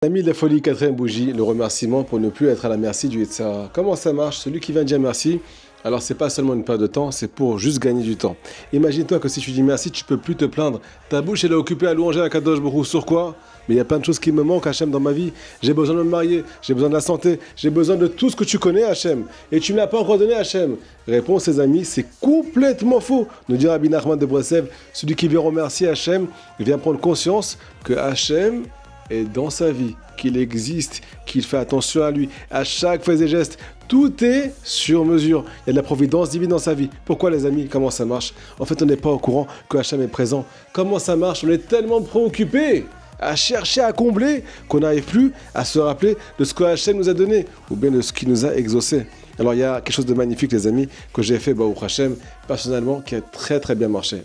L'ami de la folie, quatrième bougie, le remerciement pour ne plus être à la merci du Yetzer Hara. Comment ça marche? Celui qui vient dire merci, alors c'est pas seulement une perte de temps, c'est pour juste gagner du temps. Imagine-toi que si tu dis merci, tu peux plus te plaindre. Ta bouche elle est occupée à louanger à Kadosh Baruch Hu. Sur quoi? Mais il y a plein de choses qui me manquent, Hachem, dans ma vie. J'ai besoin de me marier, j'ai besoin de la santé, j'ai besoin de tout ce que tu connais, Hachem. Et tu ne me l'as pas encore donné, Hachem. Réponse, ses amis, c'est complètement faux. Nous dit Rabbi Nachman de Breslev, celui qui vient remercier Hachem, il vient prendre conscience que Hachem est dans sa vie, qu'il existe, qu'il fait attention à lui, à chaque fait et geste. Tout est sur mesure. Il y a de la providence divine dans sa vie. Pourquoi, les amis? Comment ça marche? En fait, on n'est pas au courant que Hachem est présent. Comment ça marche? On est tellement préoccupé à chercher à combler qu'on n'arrive plus à se rappeler de ce que Hachem nous a donné ou bien de ce qu'il nous a exaucé. Alors, il y a quelque chose de magnifique, les amis, que j'ai fait, Baruch Hachem, personnellement, qui a très très bien marché.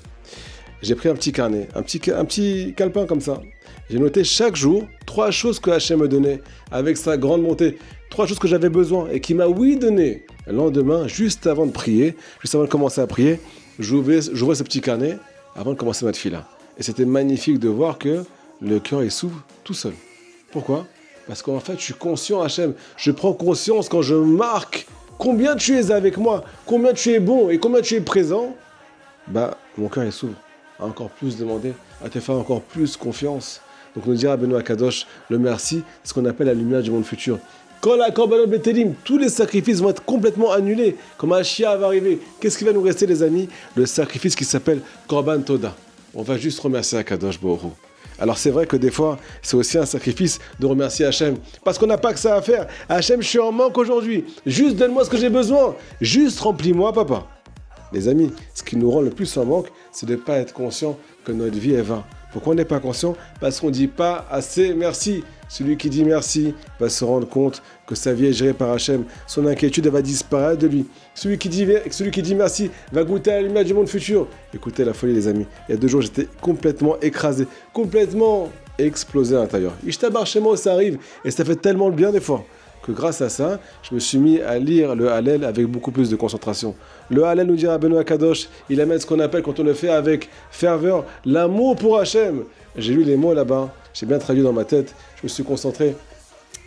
J'ai pris un petit carnet, un petit calepin comme ça. J'ai noté chaque jour 3 choses que Hachem me donnait avec sa grande bonté. 3 choses que j'avais besoin et qui m'a donné. Le lendemain, juste avant de prier, juste avant de commencer à prier, j'ouvrais ce petit carnet avant de commencer ma tefila. Et c'était magnifique de voir que le cœur il s'ouvre tout seul. Pourquoi? Parce qu'en fait, je suis conscient, Hachem. Je prends conscience quand je marque combien tu es avec moi, combien tu es bon et combien tu es présent. Mon cœur il s'ouvre à encore plus demander, à te faire encore plus confiance. Donc nous dira Benoît Kadosh, le merci, c'est ce qu'on appelle la lumière du monde futur. Quand la Korbanot Betelim, tous les sacrifices vont être complètement annulés, comme Mashiach va arriver, qu'est-ce qui va nous rester, les amis? Le sacrifice qui s'appelle Korban Toda. On va juste remercier Kadosh Baruch Hu. Alors c'est vrai que des fois, c'est aussi un sacrifice de remercier Hachem, parce qu'on n'a pas que ça à faire. Hachem, je suis en manque aujourd'hui, juste donne-moi ce que j'ai besoin, juste remplis-moi, papa. Les amis, ce qui nous rend le plus en manque, c'est de ne pas être conscient que notre vie est vaine. Pourquoi on n'est pas conscient? Parce qu'on ne dit pas assez merci. Celui qui dit merci va se rendre compte que sa vie est gérée par Hachem. Son inquiétude elle va disparaître de lui. Celui qui dit merci va goûter à la lumière du monde futur. Écoutez la folie, les amis. Il y a 2 jours, j'étais complètement écrasé, complètement explosé à l'intérieur. Ishtabar chez moi, ça arrive. Et ça fait tellement de bien des fois que grâce à ça, je me suis mis à lire le Hallel avec beaucoup plus de concentration. Le Hallel, nous dira Benoît Kadosh, il amène ce qu'on appelle, quand on le fait avec ferveur, l'amour pour Hachem. J'ai lu les mots là-bas, j'ai bien traduit dans ma tête, je me suis concentré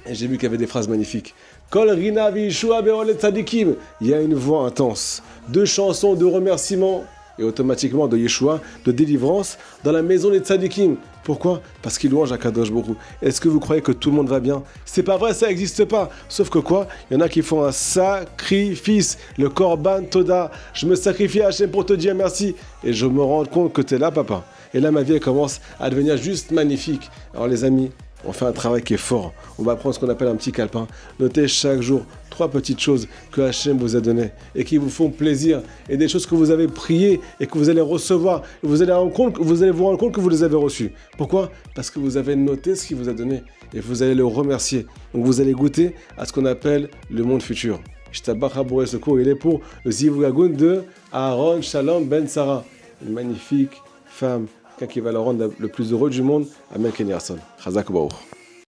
et j'ai vu qu'il y avait des phrases magnifiques. Kol Rina Vishua Beolet Tzadikim. Il y a une voix intense, 2 chansons de remerciement et automatiquement de Yeshua, de délivrance, dans la maison des Tzadikim. Pourquoi? Parce qu'il louange à Kadosh Baruch Hu. Est-ce que vous croyez que tout le monde va bien? C'est pas vrai, ça n'existe pas. Sauf que quoi? Il y en a qui font un sacrifice, le Korban Toda. Je me sacrifie à Hachem pour te dire merci. Et je me rends compte que tu es là, papa. Et là, ma vie elle commence à devenir juste magnifique. Alors les amis, on fait un travail qui est fort. On va prendre ce qu'on appelle un petit calepin. Notez chaque jour 3 petites choses que Hachem vous a données et qui vous font plaisir. Et des choses que vous avez priées et que vous allez recevoir. Et vous allez vous rendre compte que vous les avez reçues. Pourquoi? Parce que vous avez noté ce qu'il vous a donné. Et vous allez le remercier. Donc vous allez goûter à ce qu'on appelle le monde futur. Ishtabach Haboré Secours, il est pour le Zivougagoun de Aaron Shalom Ben Sarah. Une magnifique femme, quelqu'un qui va le rendre le plus heureux du monde. Amen Ken Yarson. Chazak Baruch.